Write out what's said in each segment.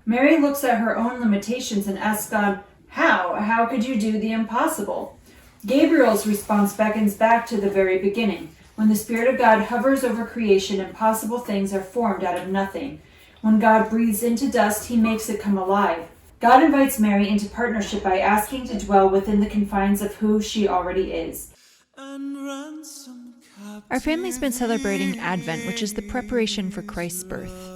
Mary looks at her own limitations and asks God, how? How could you do the impossible? Gabriel's response beckons back to the very beginning. When the Spirit of God hovers over creation, impossible things are formed out of nothing. When God breathes into dust, he makes it come alive. God invites Mary into partnership by asking to dwell within the confines of who she already is. Our family's been celebrating Advent, which is the preparation for Christ's birth.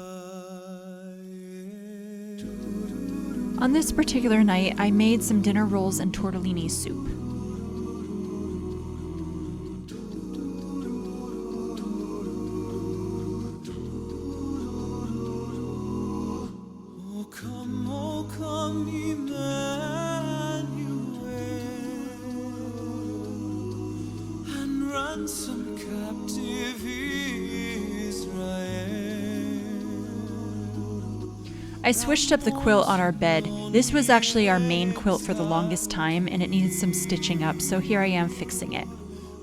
On this particular night, I made some dinner rolls and tortellini soup. Oh, come, Emmanuel, and ransom captive Israel. I switched up the quilt on our bed. This was actually our main quilt for the longest time, and it needed some stitching up, so here I am fixing it.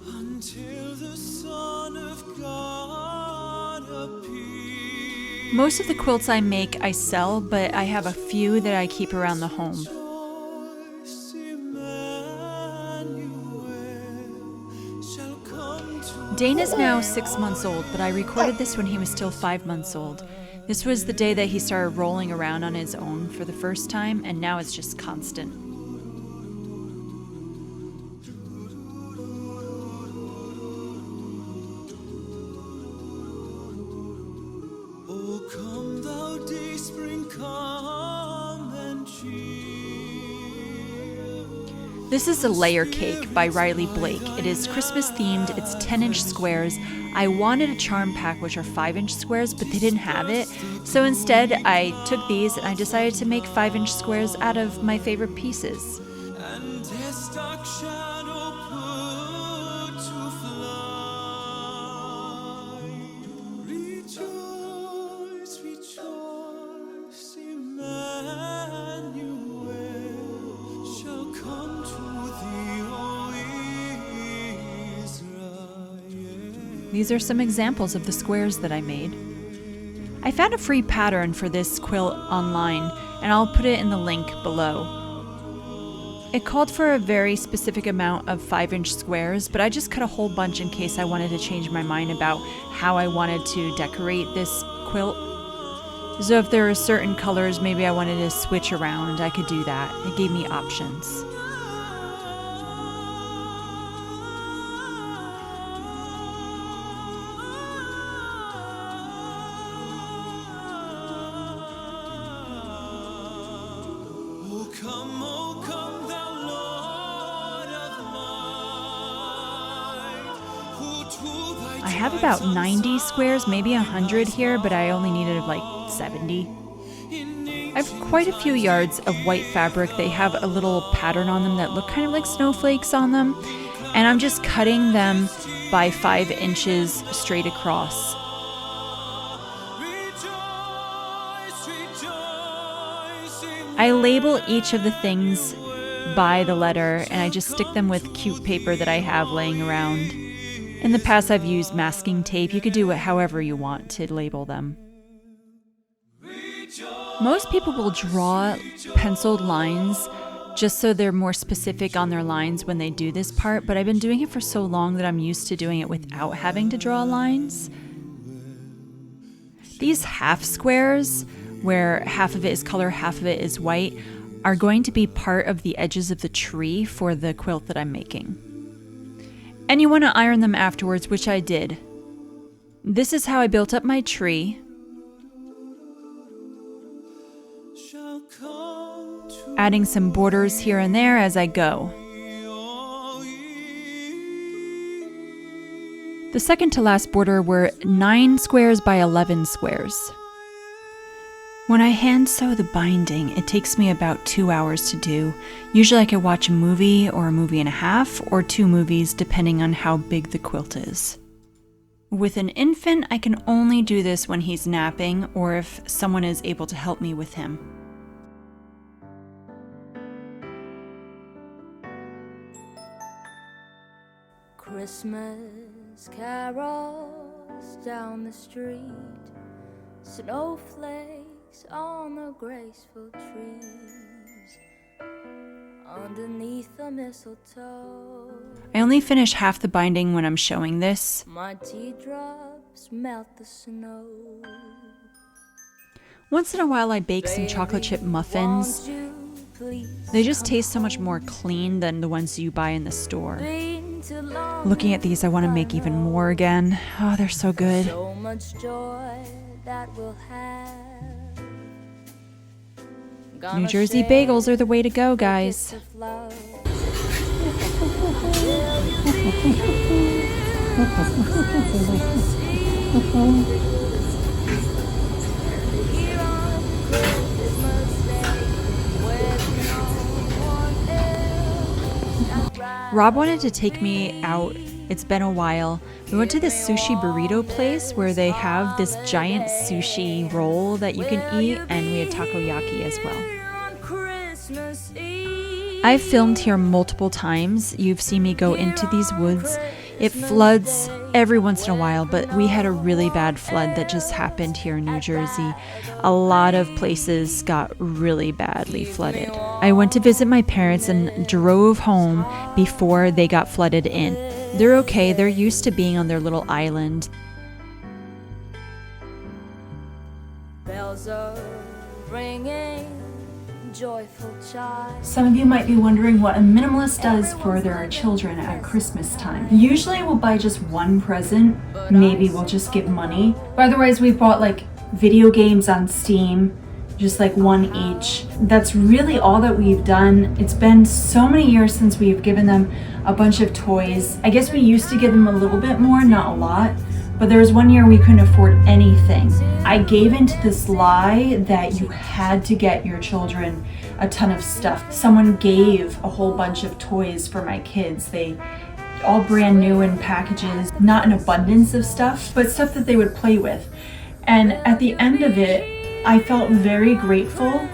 Until the Son of God appears. Most of the quilts I make, I sell, but I have a few that I keep around the home. Rejoice, Emmanuel shall come to Dane is now 6 months old, but I recorded this when he was still 5 months old. This was the day that he started rolling around on his own for the first time, and now it's just constant. Oh, come thou dayspring, come and cheer. This is a layer cake by Riley Blake. It is Christmas themed, it's 10-inch squares. I wanted a charm pack, which are 5-inch squares, but they didn't have it. So instead, I took these and I decided to make 5-inch squares out of my favorite pieces. And death's dark shadow put to flight. Rejoice, rejoice, Emmanuel shall come to thee, O Israel. These are some examples of the squares that I made. I found a free pattern for this quilt online, and I'll put it in the link below. It called for a very specific amount of 5-inch squares, but I just cut a whole bunch in case I wanted to change my mind about how I wanted to decorate this quilt. So if there are certain colors maybe I wanted to switch around, I could do that. It gave me options. Oh, come, thou Lord of light, who to thy I have about 90 squares, maybe 100 here, but I only needed like 70. I have quite a few yards of white fabric. They have a little pattern on them that look kind of like snowflakes on them. And I'm just cutting them by 5 inches straight across. I label each of the things by the letter, and I just stick them with cute paper that I have laying around. In the past, I've used masking tape. You could do it however you want to label them. Most people will draw penciled lines just so they're more specific on their lines when they do this part, but I've been doing it for so long that I'm used to doing it without having to draw lines. These half squares, where half of it is color, half of it is white, are going to be part of the edges of the tree for the quilt that I'm making. And you want to iron them afterwards, which I did. This is how I built up my tree. Adding some borders here and there as I go. The second to last border were 9 squares by 11 squares. When I hand sew the binding, it takes me about 2 hours to do. Usually I could watch a movie or a movie and a half, or 2 movies depending on how big the quilt is. With an infant, I can only do this when he's napping or if someone is able to help me with him. Christmas carols down the street, snowflakes on the graceful trees underneath the mistletoe. I only finish half the binding when I'm showing this. My teardrops melt the snow. Once in a while I bake some chocolate chip muffins. Won't you please They just taste so much more clean than the ones you buy in the store. been too long? Looking at these, I want to make even more again. Oh, they're so good. So much joy that we'll have. New Jersey bagels are the way to go, guys. Rob wanted to take me out. It's been a while. We went to this sushi burrito place where they have this giant sushi roll that you can eat, and we had takoyaki as well. I've filmed here multiple times. You've seen me go into these woods. It floods every once in a while, but we had a really bad flood that just happened here in New Jersey. A lot of places got really badly flooded. I went to visit my parents and drove home before they got flooded in. They're okay. They're used to being on their little island. Bells are ringing, joyful child. Some of you might be wondering what a minimalist does for their children at Christmas time. Usually we'll buy just one present, maybe we'll just give money. But otherwise we've bought like video games on Steam, just like one each. That's really all that we've done. It's been so many years since we've given them a bunch of toys. I guess we used to give them a little bit more, not a lot. But there was one year we couldn't afford anything. I gave into this lie that you had to get your children a ton of stuff. Someone gave a whole bunch of toys for my kids. They all brand new in packages, not an abundance of stuff, but stuff that they would play with. And at the end of it, I felt very grateful,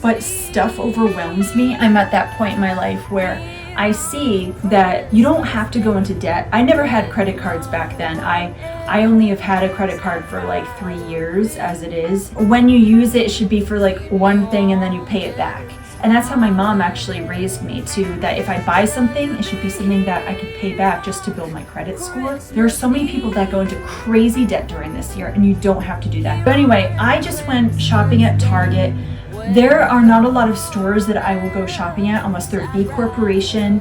but stuff overwhelms me. I'm at that point in my life where I see that you don't have to go into debt. I never had credit cards back then. I only have had a credit card for like 3 years as it is. When you use it, it should be for like one thing and then you pay it back. And that's how my mom actually raised me too, that if I buy something, it should be something that I could pay back just to build my credit score. There are so many people that go into crazy debt during this year and you don't have to do that. But anyway, I just went shopping at Target. There are not a lot of stores that I will go shopping at unless they're B Corporation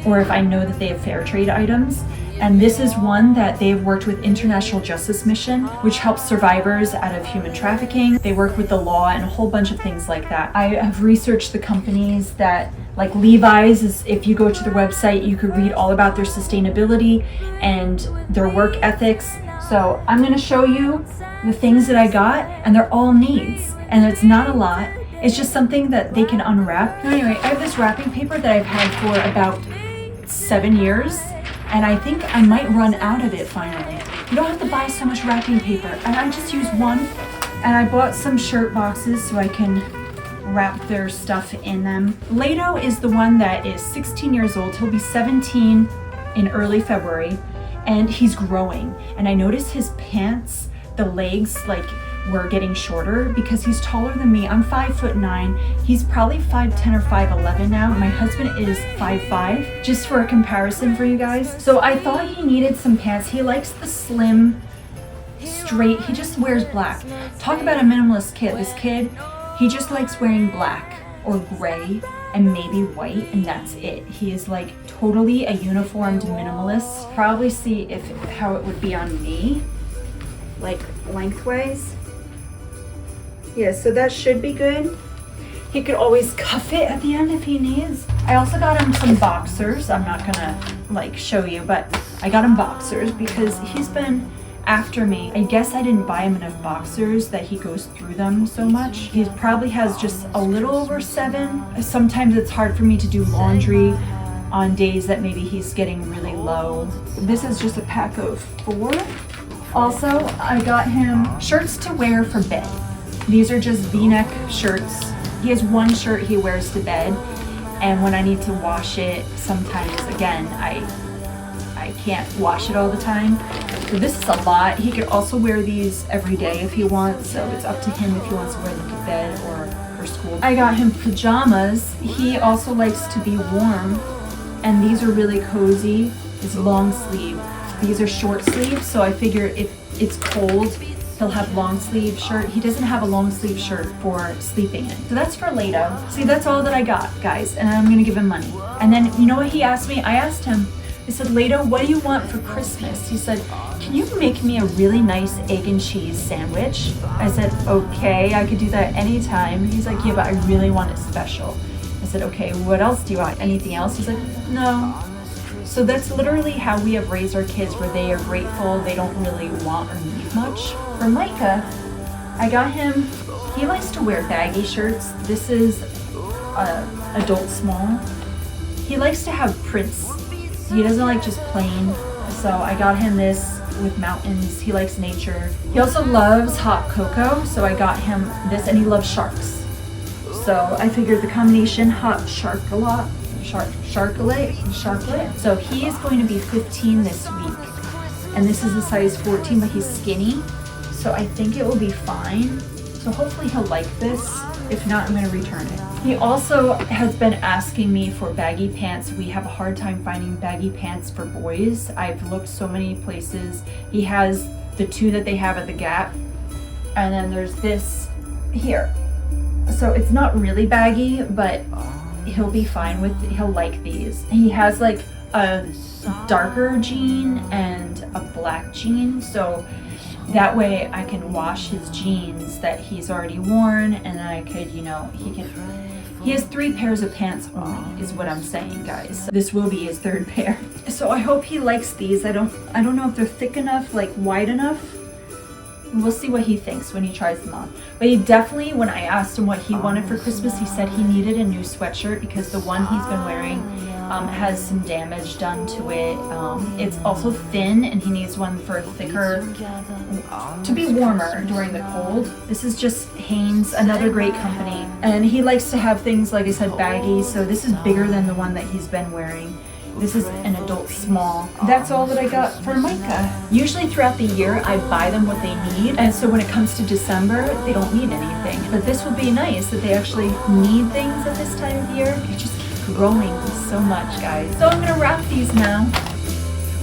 or if I know that they have fair trade items. And this is one that they've worked with International Justice Mission, which helps survivors out of human trafficking. They work with the law and a whole bunch of things like that. I have researched the companies that, like Levi's, if you go to their website, you could read all about their sustainability and their work ethics. So I'm gonna show you the things that I got, and they're all needs. And it's not a lot. It's just something that they can unwrap. Anyway, I have this wrapping paper that I've had for about 7 years, and I think I might run out of it finally. You don't have to buy so much wrapping paper, and I just use one. And I bought some shirt boxes so I can wrap their stuff in them. Lato is the one that is 16 years old. He'll be 17 in early February, and he's growing. And I noticed his pants, the legs, like, were getting shorter because he's taller than me. I'm 5'9". He's probably 5'10" or 5'11" now. My husband is 5'5", just for a comparison for you guys. So I thought he needed some pants. He likes the slim, straight, he just wears black. Talk about a minimalist kid. This kid, he just likes wearing black or gray and maybe white, and that's it. He is like totally a uniformed minimalist. Probably see how it would be on me, like lengthways. Yeah, so that should be good. He could always cuff it at the end if he needs. I also got him some boxers. I'm not gonna like show you, but I got him boxers because he's been after me. I guess I didn't buy him enough boxers that he goes through them so much. He probably has just a little over 7. Sometimes it's hard for me to do laundry on days that maybe he's getting really low. This is just a pack of 4. Also, I got him shirts to wear for bed. These are just V-neck shirts. He has one shirt he wears to bed, and when I need to wash it, sometimes, again, I can't wash it all the time. So this is a lot. He could also wear these every day if he wants, so it's up to him if he wants to wear them to bed or for school. I got him pajamas. He also likes to be warm, and these are really cozy. It's long sleeve. These are short sleeve, so I figure if it's cold, he'll have long sleeve shirt. He doesn't have a long sleeve shirt for sleeping in. So that's for Lato. See, that's all that I got, guys, and I'm gonna give him money. And then, you know what he asked me? I asked him, I said, Lato, what do you want for Christmas? He said, can you make me a really nice egg and cheese sandwich? I said, okay, I could do that anytime. He's like, yeah, but I really want it special. I said, okay, what else do you want? Anything else? He's like, no. So that's literally how we have raised our kids, where they are grateful, they don't really want or need much. For Micah, I got him, he likes to wear baggy shirts. This is adult small. He likes to have prints. He doesn't like just plain. So I got him this with mountains. He likes nature. He also loves hot cocoa, so I got him this, and he loves sharks. So I figured the combination hot sharklet. So he is going to be 15 this week, and this is a size 14, but he's skinny, so I think it will be fine. So hopefully he'll like this. If not, I'm going to return it. He also has been asking me for baggy pants. We have a hard time finding baggy pants for boys. I've looked so many places. He has the two that they have at the Gap, and then there's this here. So it's not really baggy, but he'll be fine with it. He'll like these. He has like a darker jean and a black jean, so that way I can wash his jeans that he's already worn, and I could, you know, he has 3 pairs of pants only, is what I'm saying, guys. This will be his 3rd pair. So I hope he likes these. I don't know if they're thick enough, like wide enough. We'll see what he thinks when he tries them on. But he definitely, when I asked him what he wanted for Christmas, he said he needed a new sweatshirt because the one he's been wearing has some damage done to it. It's also thin, and he needs one for thicker, to be warmer during the cold. This is just Hanes, another great company. And he likes to have things, like I said, baggy, so this is bigger than the one that he's been wearing. This is an adult small. That's all that I got for Micah. Usually throughout the year, I buy them what they need. And so when it comes to December, they don't need anything. But this would be nice that they actually need things at this time of year. They just keep growing so much, guys. So I'm gonna wrap these now.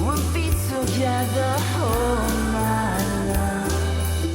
We'll be together.